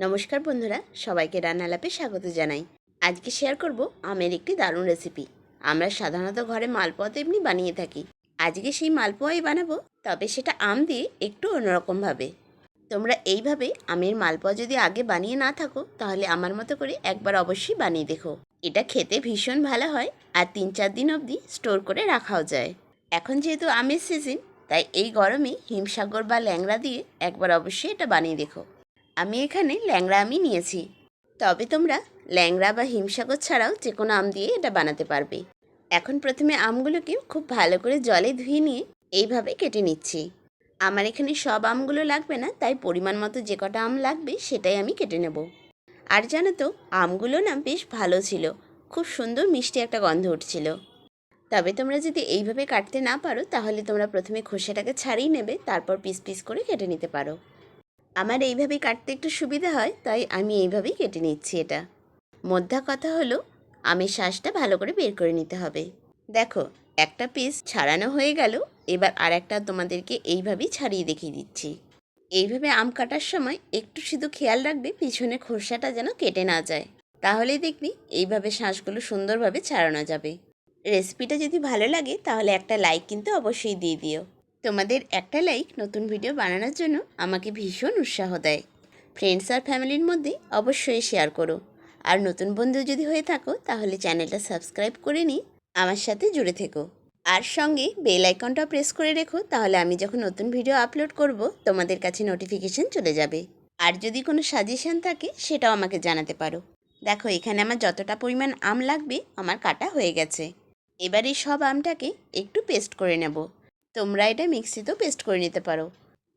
নমস্কার বন্ধুরা, সবাইকে রান্নালাপে স্বাগত জানাই। আজকে শেয়ার করব আমের একটি দারুণ রেসিপি। আমরা সাধারণত ঘরে মালপোয়া তো এমনি বানিয়ে থাকি। আজকে সেই মালপোয়াই বানাবো, তবে সেটা আম দিয়ে একটু অন্যরকমভাবে। তোমরা এইভাবে আমের মালপোয়া যদি আগে বানিয়ে না থাকো, তাহলে আমার মতো করে একবার অবশ্যই বানিয়ে দেখো। এটা খেতে ভীষণ ভালো হয়, আর 3-4 দিন অবধি স্টোর করে রাখাও যায়। এখন যেহেতু আমের সিজন, তাই এই গরমে হিমসাগর বা ল্যাংড়া দিয়ে একবার অবশ্যই এটা বানিয়ে দেখো। আমি এখানে ল্যাংড়া আমই নিয়েছি, তবে তোমরা ল্যাংড়া বা হিমসাগর ছাড়াও যে কোনো আম দিয়ে এটা বানাতে পারবে। এখন প্রথমে আমগুলোকে খুব ভালো করে জলে ধুয়ে নিয়ে এইভাবে কেটে নিচ্ছি। আমার এখানে সব আমগুলো লাগবে না, তাই পরিমাণ মতো যে কটা আম লাগবে সেটাই আমি কেটে নেব। আর জানো তো, আমগুলো না বেশ ভালো ছিল, খুব সুন্দর মিষ্টি একটা গন্ধ উঠছিল। তবে তোমরা যদি এইভাবে কাটতে না পারো, তাহলে তোমরা প্রথমে খোসাটাকে ছাড়িয়ে নেবে, তারপর পিস পিস করে কেটে নিতে পারো। আমার এইভাবেই কাটতে একটু সুবিধা হয়, তাই আমি এইভাবেই কেটে নিচ্ছি এটা। মোদ্দা কথা হলো, আমের শাঁসটা ভালো করে বের করে নিতে হবে। দেখো, একটা পিস ছাড়ানো হয়ে গেল। এবার আর একটা তোমাদেরকে এইভাবেই ছাড়িয়ে দেখিয়ে দিচ্ছি। এইভাবে আম কাটার সময় একটু শুধু খেয়াল রাখবে পিছনে খোসাটা যেন কেটে না যায়, তাহলেই দেখবি এইভাবে শাঁসগুলো সুন্দরভাবে ছাড়ানো যাবে। রেসিপিটা যদি ভালো লাগে তাহলে একটা লাইক কিন্তু অবশ্যই দিয়ে দিও। তোমাদের একটা লাইক নতুন ভিডিও বানানোর জন্য আমাকে ভীষণ উৎসাহ দেয়। ফ্রেন্ডস আর ফ্যামিলির মধ্যে অবশ্যই শেয়ার করো। আর নতুন বন্ধু যদি হয়ে থাকো, তাহলে চ্যানেলটা সাবস্ক্রাইব করে নিই, আমার সাথে জুড়ে থেকো। আর সঙ্গে বেল আইকনটা প্রেস করে রেখো, তাহলে আমি যখন নতুন ভিডিও আপলোড করব তোমাদের কাছে নোটিফিকেশন চলে যাবে। আর যদি কোনো সাজেশন থাকে সেটাও আমাকে জানাতে পারো। দেখো, এখানে আমার যতটা পরিমাণ আম লাগবে আমার কাটা হয়ে গেছে। এবার এই সব আমটাকে একটু পেস্ট করে নেব। তোমরা এটা মিক্সিতেও পেস্ট করে নিতে পারো,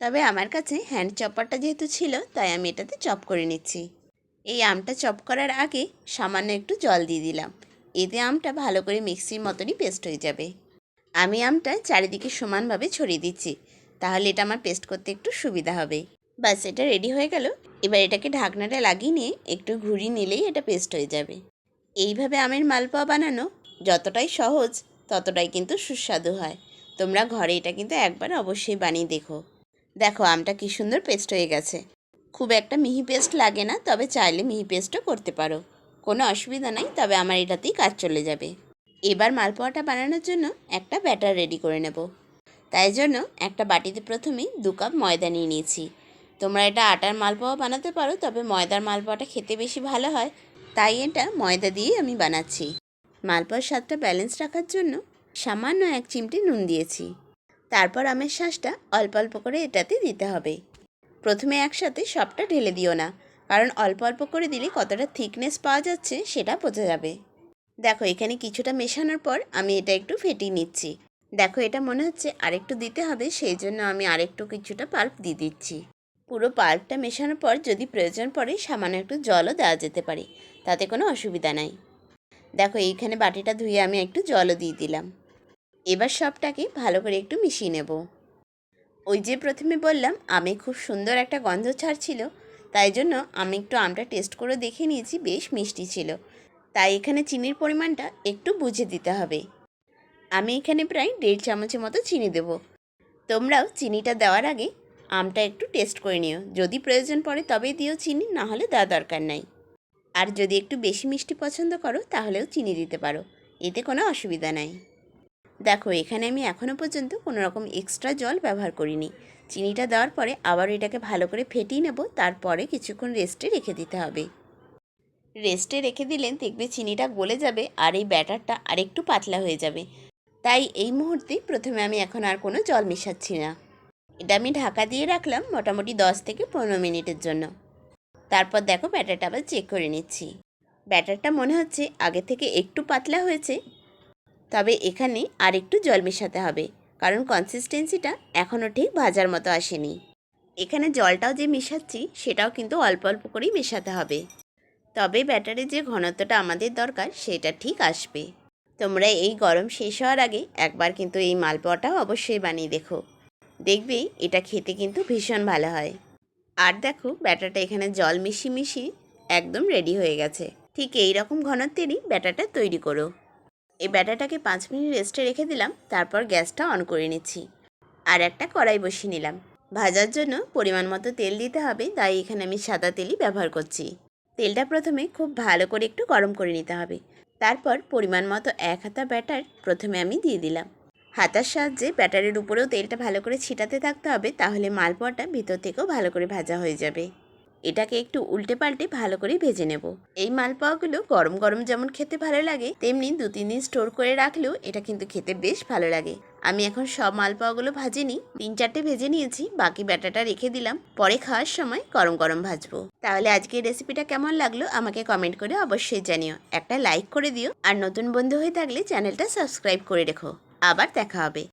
তবে আমার কাছে হ্যান্ড চপারটা যেহেতু ছিল, তাই আমি এটাতে চপ করে নিচ্ছি। এই আমটা চপ করার আগে সামান্য একটু জল দিয়ে দিলাম, এতে আমটা ভালো করে মিক্সির মতনই পেস্ট হয়ে যাবে। আমি আমটা চারিদিকে সমানভাবে ছড়িয়ে দিচ্ছি, তাহলে এটা আমার পেস্ট করতে একটু সুবিধা হবে। বাস, এটা রেডি হয়ে গেল। এবার এটাকে ঢাকনাটা লাগিয়ে নিয়ে একটু ঘুরিয়ে নিলেই এটা পেস্ট হয়ে যাবে। এইভাবে আমের মালপোয়া বানানো যতটাই সহজ, ততটাই কিন্তু সুস্বাদু হয়। তোমরা ঘরে এটা কিন্তু একবার অবশ্যই বানিয়ে দেখো। দেখো, আমটা কি সুন্দর পেস্ট হয়ে গেছে। খুব একটা মিহি পেস্ট লাগে না, তবে চাইলে মিহি পেস্টও করতে পারো, কোনো অসুবিধা নাই। তবে আমার এটাতেই কাজ চলে যাবে। এবার মালপোয়াটা বানানোর জন্য একটা ব্যাটার রেডি করে নেব। তাই জন্য একটা বাটিতে প্রথমেই 2 কাপ ময়দা নিয়ে নিয়েছি। তোমরা এটা আটার মালপোয়া বানাতে পারো, তবে ময়দার মালপোয়াটা খেতে বেশি ভালো হয়, তাই এটা ময়দা দিয়েই আমি বানাচ্ছি। মালপোয়ার স্বাদটা ব্যালেন্স রাখার জন্য সামান্য 1 চিমটি নুন দিয়েছি। তারপর আমের শাঁসটা অল্প অল্প করে এটাতে দিতে হবে। প্রথমে একসাথে সবটা ঢেলে দিও না, কারণ অল্প অল্প করে দিলে কতটা থিকনেস পাওয়া যাচ্ছে সেটা বোঝা যাবে। দেখো, এখানে কিছুটা মেশানোর পর আমি এটা একটু ফেটিয়ে নিচ্ছি। দেখো, এটা মনে হচ্ছে আরেকটু দিতে হবে, সেই জন্য আমি আরেকটু কিছুটা পাল্প দিয়ে দিচ্ছি। পুরো পাল্পটা মেশানোর পর যদি প্রয়োজন পড়ে সামান্য একটু জলও দেওয়া যেতে পারে, তাতে কোনো অসুবিধা নাই। দেখো, এইখানে বাটিটা ধুয়ে আমি একটু জলও দিয়ে দিলাম। এবার সবটাকে ভালো করে একটু মিশিয়ে নেব। ওই যে প্রথমে বললাম আমে খুব সুন্দর একটা গন্ধ ছাড়ছিল, তাই জন্য আমি একটু আমটা টেস্ট করে দেখে নিয়েছি, বেশ মিষ্টি ছিল। তাই এখানে চিনির পরিমাণটা একটু বুঝে দিতে হবে। আমি এখানে প্রায় 1.5 চামচের মতো চিনি দেব। তোমরাও চিনিটা দেওয়ার আগে আমটা একটু টেস্ট করে নিও, যদি প্রয়োজন পড়ে তবেই দিও চিনি, না হলে দেওয়া দরকার নাই। আর যদি একটু বেশি মিষ্টি পছন্দ করো তাহলেও চিনি দিতে পারো, এতে কোনো অসুবিধা নাই। দেখো, এখানে আমি এখনও পর্যন্ত কোনো রকম এক্সট্রা জল ব্যবহার করিনি। চিনিটা দেওয়ার পরে আবার এটাকে ভালো করে ফেটিয়ে নেব, তারপরে কিছুক্ষণ রেস্টে রেখে দিতে হবে। রেস্টে রেখে দিলে দেখবে চিনিটা গলে যাবে আর এই ব্যাটারটা আরেকটু পাতলা হয়ে যাবে। তাই এই মুহূর্তে প্রথমে আমি এখন আর কোনো জল মেশাচ্ছি না। এটা আমি ঢাকা দিয়ে রাখলাম মোটামুটি 10 থেকে 15 মিনিটের জন্য। তারপর দেখো, ব্যাটারটা আবার চেক করে নিচ্ছি। ব্যাটারটা মনে হচ্ছে আগে থেকে একটু পাতলা হয়েছে, তবে এখানে আর একটু জল মেশাতে হবে, কারণ কনসিস্টেন্সিটা এখনও ঠিক ভাজার মতো আসেনি। এখানে জলটাও যে মেশাচ্ছি সেটাও কিন্তু অল্প অল্প করেই মেশাতে হবে, তবে ব্যাটারের যে ঘনত্বটা আমাদের দরকার সেটা ঠিক আসবে। তোমরা এই গরম শেষ হওয়ার আগে একবার কিন্তু এই মালপোয়াটাও অবশ্যই বানিয়ে দেখো, দেখবে এটা খেতে কিন্তু ভীষণ ভালো হয়। আর দেখো, ব্যাটারটা এখানে জল মিশিয়ে মিশিয়ে একদম রেডি হয়ে গেছে। ঠিক এই রকম ঘনত্বেরই ব্যাটারটা তৈরি করো। এই ব্যাটারটাকে 5 মিনিট রেস্টে রেখে দিলাম, তারপর গ্যাসটা অন করে নিচ্ছি। আর একটা কড়াই বসিয়ে নিলাম। ভাজার জন্য পরিমাণ মতো তেল দিতে হবে, তাই এখানে আমি সাদা তেলই ব্যবহার করছি। তেলটা প্রথমে খুব ভালো করে একটু গরম করে নিতে হবে। তারপর পরিমাণ মতো 1 হাতা ব্যাটার প্রথমে আমি দিয়ে দিলাম। হাতার সাহায্যে ব্যাটারের উপরেও তেলটা ভালো করে ছিটাতে থাকতে হবে, তাহলে মালপোয়াটা ভিতর থেকেও ভালো করে ভাজা হয়ে যাবে। এটাকে একটু উল্টে পাল্টে ভালো করে ভেজে নেব। এই মালপোয়াগুলো গরম গরম যেমন খেতে ভালো লাগে, তেমনি 2-3 দিন স্টোর করে রাখলেও এটা কিন্তু খেতে বেশ ভালো লাগে। আমি এখন সব মালপোয়াগুলো ভাজিনি, 3-4টে ভেজে নিয়েছি, বাকি ব্যাটাটা রেখে দিলাম, পরে খাওয়ার সময় গরম গরম ভাজবো। তাহলে আজকের রেসিপিটা কেমন লাগলো আমাকে কমেন্ট করে অবশ্যই জানিও। একটা লাইক করে দিও, আর নতুন বন্ধু হয়ে থাকলে চ্যানেলটা সাবস্ক্রাইব করে রেখো। আবার দেখা হবে।